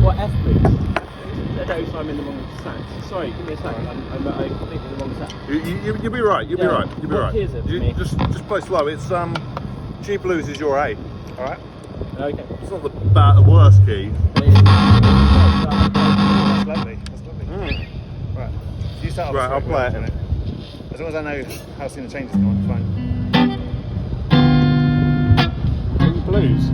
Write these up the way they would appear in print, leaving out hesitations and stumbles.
What F please? I don't know if I'm in the wrong sack. Sorry, give me a sec. I'm completely in the wrong sack. You'll be right. You'll be right. You'll be What right. key is it for You me? just play slow. It's G blues is your A. All right. Okay. It's not the worst key. That's lovely. That's lovely. Right. You start off. Right, I'll play it. As long as I know how soon the changes come on, fine. Blues.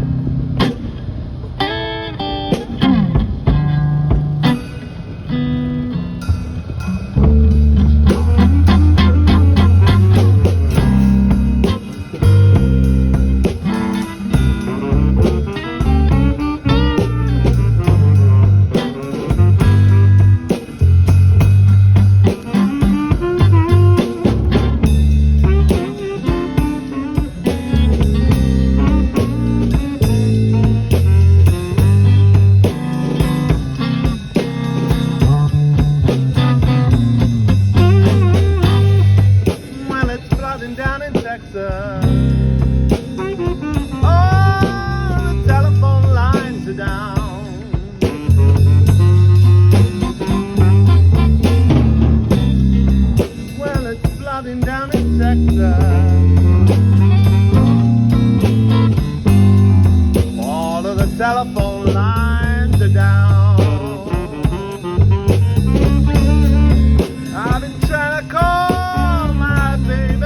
Down in Texas, all the telephone lines are down. Well, it's flooding down in Texas, all of the telephone lines are down. I've been trying to call my baby.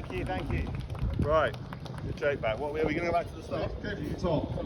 Thank you, thank you. Right, the joke back. What are we going to go back to the start? Go to the top.